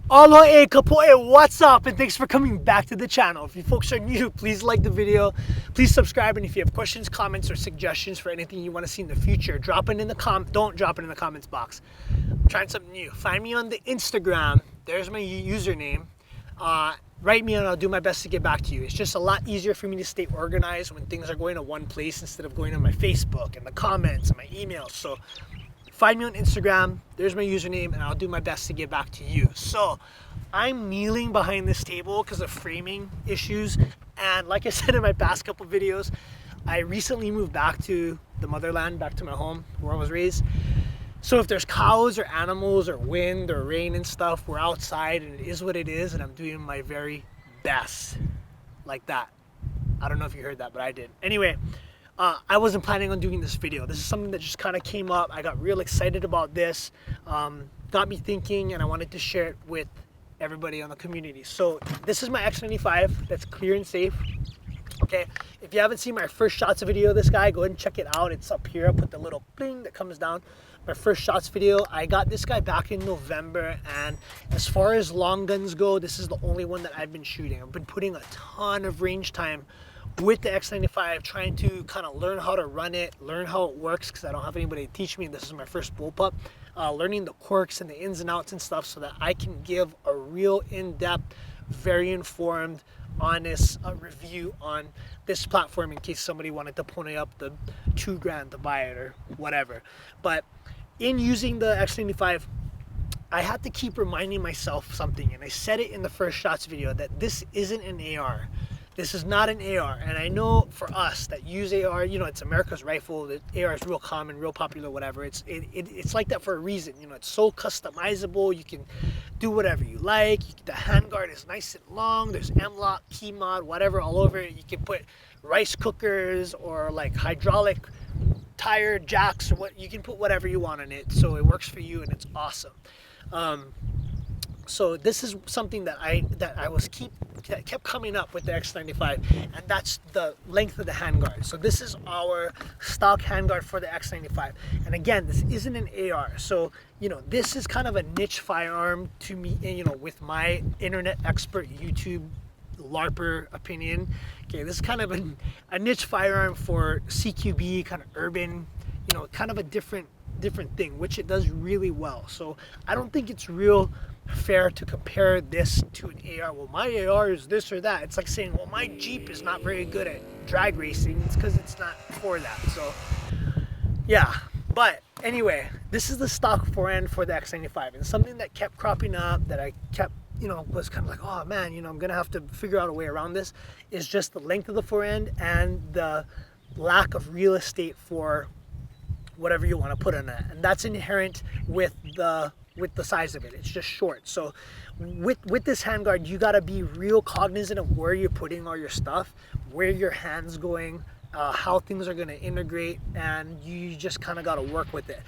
Aloha kapoe, what's up? And thanks for coming back to the channel. If you folks are new, please like the video, please subscribe, and if you have questions, comments, or suggestions for anything you want to see in the future, drop it in the don't drop it in the comments box. I'm trying something new. Find me on the Instagram. There's my username. Write me and I'll do my best to get back to you. It's just a lot easier for me to stay organized when things are going to one place instead of going to my Facebook and the comments and my emails. So find me on Instagram, there's my username, and I'll do my best to get back to you. So I'm kneeling behind this table because of framing issues. And like I said in my past couple videos, I recently moved back to the motherland, back to my home where I was raised. So if there's cows or animals or wind or rain and stuff, we're outside and it is what it is, and I'm doing my very best. Like that. I don't know if you heard that, but I did. Anyway, I wasn't planning on doing this video. This is something that just kind of came up. I got real excited about this. Got me thinking, and I wanted to share it with everybody on the community. So this is my X95 that's clear and safe. Okay, if you haven't seen my first shots video of this guy, go ahead and check it out. It's up here. I'll put the little bling that comes down. My first shots video. I got this guy back in November, and as far as long guns go, this is the only one that I've been shooting. I've been putting a ton of range time with the X95, trying to kind of learn how to run it, learn how it works, because I don't have anybody to teach me. This is my first Bullpup. Learning the quirks and the ins and outs and stuff so that I can give a real in-depth, very informed, honest review on this platform in case somebody wanted to pony up the $2,000 to buy it or whatever. But in using the X95, I had to keep reminding myself something, and I said it in the first shots video, that this isn't an AR. This is not an AR, and I know for us that use AR, you know, it's America's rifle. The AR is real common, real popular, whatever. It's like that for a reason. You know, it's so customizable. You can do whatever you like. The handguard is nice and long. There's M-lock, key mod, whatever all over it. You can put rice cookers or like hydraulic tire jacks, or what, you can put whatever you want on it. So it works for you, and it's awesome. So this is something that kept coming up with the X95, and that's the length of the handguard. So this is our stock handguard for the X95, and again, this isn't an AR. So you know, this is kind of a niche firearm to me, you know, with my internet expert YouTube LARPer opinion. Okay, this is kind of a niche firearm for CQB, kind of urban, you know, kind of a different thing, which it does really well. So I don't think it's real fair to compare this to an AR. Well, my AR is this or that. It's like saying, well, my Jeep is not very good at drag racing. It's because it's not for that. So yeah, but anyway, this is the stock forend for the X95, and something that kept cropping up that I kept, you know, was kind of like, oh man, you know, I'm gonna have to figure out a way around this, is just the length of the forend and the lack of real estate for whatever you want to put on that, and that's inherent with the size of it. It's just short. So with this handguard, you got to be real cognizant of where you're putting all your stuff, where your hand's going, how things are going to integrate, and you just kind of got to work with it.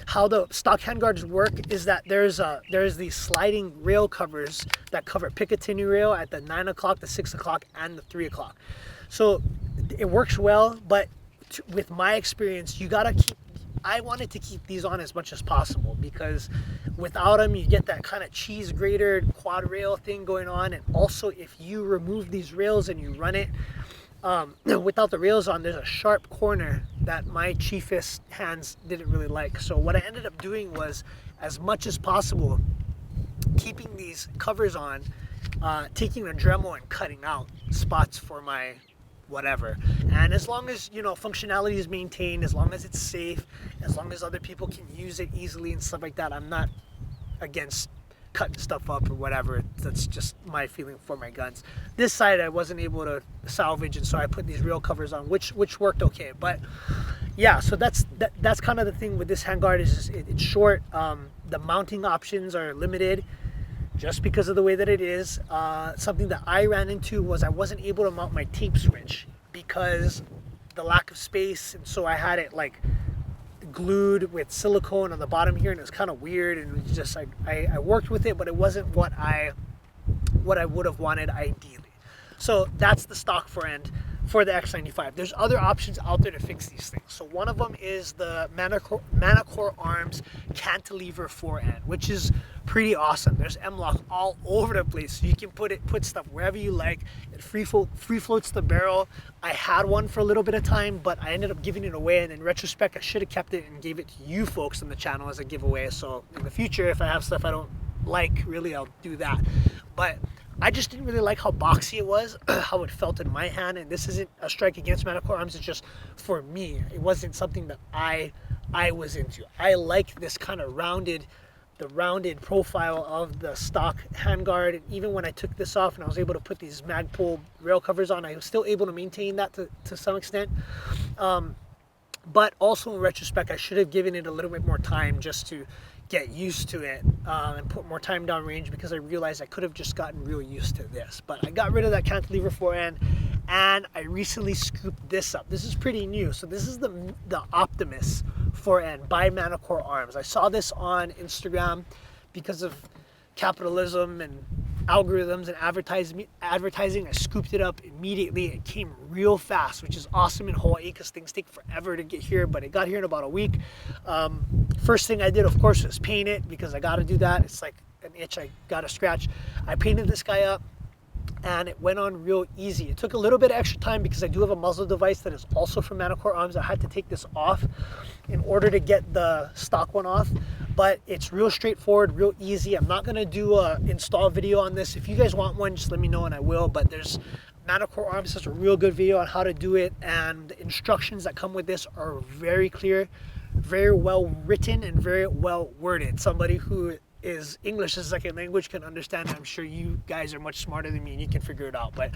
How the stock handguards work is that there's these sliding rail covers that cover Picatinny rail at the 9 o'clock, the 6 o'clock, and the 3 o'clock. So it works well, but with my experience, you got to keep, I wanted to keep these on as much as possible, because without them you get that kind of cheese grater quad rail thing going on. And also, if you remove these rails and you run it without the rails on, there's a sharp corner that my chiefest hands didn't really like. So what I ended up doing was, as much as possible, keeping these covers on, taking a Dremel and cutting out spots for my whatever. And as long as, you know, functionality is maintained, as long as it's safe, as long as other people can use it easily and stuff like that, I'm not against cutting stuff up or whatever. That's just my feeling for my guns. This side I wasn't able to salvage, and so I put these real covers on, which worked okay. But yeah, so that's kind of the thing with this handguard, is just, it's short. The mounting options are limited just because of the way that it is. Something that I ran into was I wasn't able to mount my tape switch because the lack of space, and so I had it like glued with silicone on the bottom here, and it was kind of weird, and it was just like I worked with it, but it wasn't what I would have wanted ideally. So that's the stock forend. for the X95. There's other options out there to fix these things. So one of them is the Manticore Arms Cantilever Forend, which is pretty awesome. There's M-lock all over the place. So you can put stuff wherever you like. It free floats the barrel. I had one for a little bit of time, but I ended up giving it away, and in retrospect I should have kept it and gave it to you folks on the channel as a giveaway. So in the future, if I have stuff I don't like, really, I'll do that. But I just didn't really like how boxy it was, how it felt in my hand, and this isn't a strike against Manticore Arms, it's just for me. It wasn't something that I was into. I like this kind of rounded profile of the stock handguard, and even when I took this off and I was able to put these Magpul rail covers on, I was still able to maintain that to some extent. But also in retrospect, I should have given it a little bit more time just to get used to it and put more time down range, because I realized I could have just gotten real used to this. But I got rid of that cantilever forend, and I recently scooped this up. This is pretty new. So this is the Optimus Forend by Manticore Arms. I saw this on Instagram because of capitalism and algorithms and advertising. I scooped it up immediately. It came real fast, which is awesome in Hawaii because things take forever to get here, but it got here in about a week. First thing I did, of course, was paint it, because I got to do that. It's like an itch I got to scratch. I painted this guy up, and it went on real easy. It took a little bit of extra time because I do have a muzzle device that is also from Manticore Arms. I had to take this off in order to get the stock one off, but it's real straightforward, real easy. I'm not gonna do a install video on this. If you guys want one, just let me know and I will, but there's Manticore Arms has a real good video on how to do it, and the instructions that come with this are very clear, very well written, and very well worded. Somebody who is English as a second language can understand. I'm sure you guys are much smarter than me and you can figure it out, but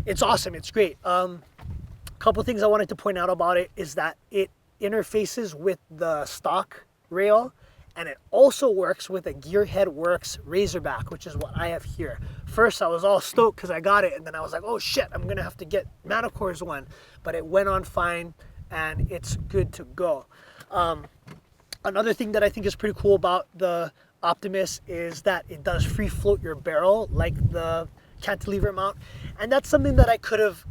it's awesome. It's great. Couple things I wanted to point out about it is that it interfaces with the stock rail, and it also works with a Gearhead Works Razorback, which is what I have here. First I was all stoked because I got it, and then I was like, oh shit, I'm gonna have to get Manticore's one, but it went on fine and it's good to go. Another thing that I think is pretty cool about the Optimus is that it does free float your barrel like the cantilever mount, and that's something that I could have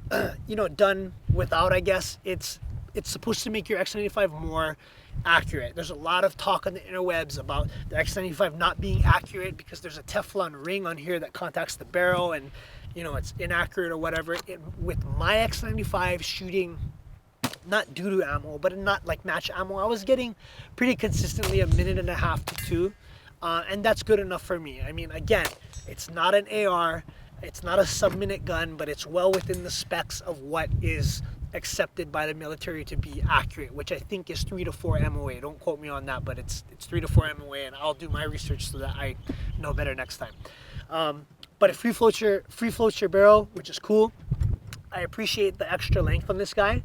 done without, I guess. It's supposed to make your X95 more accurate. There's a lot of talk on the interwebs about the X95 not being accurate because there's a Teflon ring on here that contacts the barrel, and it's inaccurate or whatever. With my X95 shooting not doo-doo ammo, but not like match ammo, I was getting pretty consistently 1.5 minutes to 2, and that's good enough for me. I mean, again, it's not an AR, it's not a sub-minute gun, but it's well within the specs of what is accepted by the military to be accurate, which I think is 3 to 4 MOA. Don't quote me on that, but it's 3 to 4 MOA, and I'll do my research so that I know better next time. But it free floats your barrel, which is cool. I appreciate the extra length on this guy.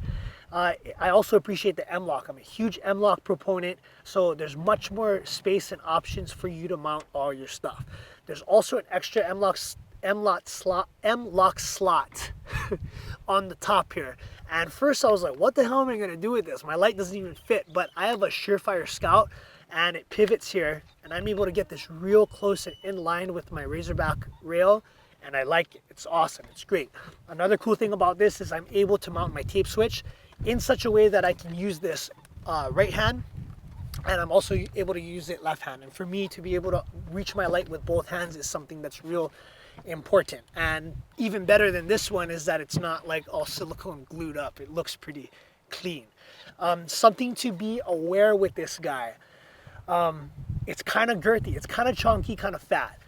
I also appreciate the M-lock. I'm a huge M-lock proponent, so there's much more space and options for you to mount all your stuff. There's also an extra M-lock slot on the top here. And first I was like, what the hell am I going to do with this? My light doesn't even fit, but I have a Surefire Scout, and it pivots here, and I'm able to get this real close and in line with my Razorback rail, and I like it. It's awesome. It's great. Another cool thing about this is I'm able to mount my tape switch in such a way that I can use this right hand, and I'm also able to use it left hand. And for me to be able to reach my light with both hands is something that's real important. And even better than this one is that it's not like all silicone glued up. It looks pretty clean. Something to be aware with this guy, it's kind of girthy, it's kind of chunky, kind of fat.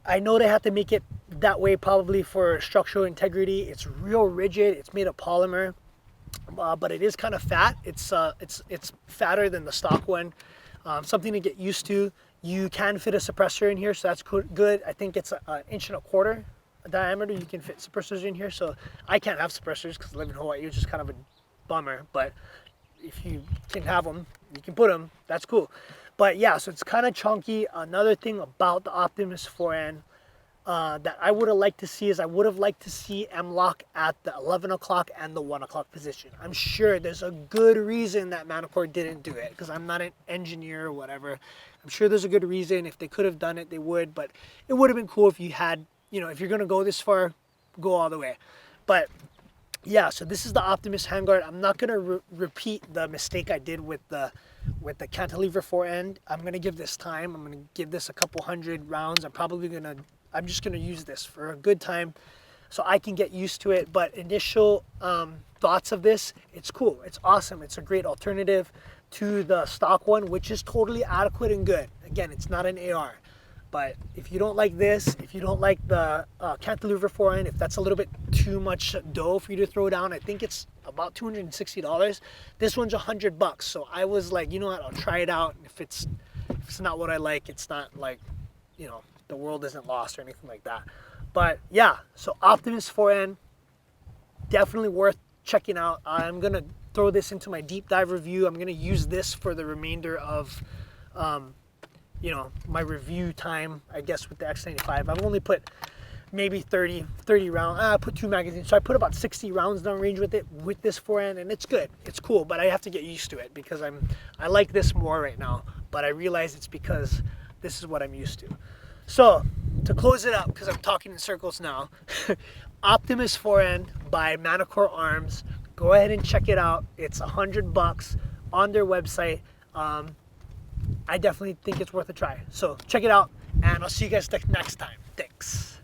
I know they have to make it that way probably for structural integrity. It's real rigid, it's made of polymer, but it is kind of fat. It's fatter than the stock one. Something to get used to. You can fit a suppressor in here, so that's good. I think it's an 1.25 inch diameter. You can fit suppressors in here, so I can't have suppressors because I live in Hawaii, which is kind of a bummer, but if you can have them, you can put them, that's cool. But yeah, so it's kind of chunky. Another thing about the Optimus Forend that I would have liked to see is I would have liked to see M-lock at the 11 o'clock and the 1 o'clock position. I'm sure there's a good reason that Manticore didn't do it, because I'm not an engineer or whatever. I'm sure there's a good reason. If they could have done it, they would, but it would have been cool if you had, if you're going to go this far, go all the way. But yeah, so this is the Optimus handguard. I'm not gonna repeat the mistake I did with the cantilever forend. I'm gonna give this time. I'm gonna give this a couple hundred rounds. I'm just gonna use this for a good time so I can get used to it. But initial thoughts of this, it's cool, it's awesome, it's a great alternative to the stock one, which is totally adequate and good. Again, it's not an AR. But if you don't like this, if you don't like the cantilever forend, if that's a little bit too much dough for you to throw down, I think it's about $260. This one's $100. So I was like, you know what, I'll try it out. If it's not what I like, it's not like, you know, the world isn't lost or anything like that. But yeah, so Optimus Forend, definitely worth checking out. I'm gonna throw this into my deep dive review. I'm gonna use this for the remainder of you know, my review time, I guess, with the X95. I've only put maybe 30 rounds. I put 2 magazines, so I put about 60 rounds down range with it, with this forend, and it's good. It's cool, but I have to get used to it because I like this more right now. But I realize it's because this is what I'm used to. So to close it up, because I'm talking in circles now, Optimus Forend by Manticore Arms. Go ahead and check it out. It's $100 on their website. I definitely think it's worth a try. So check it out, and I'll see you guys next time. Thanks.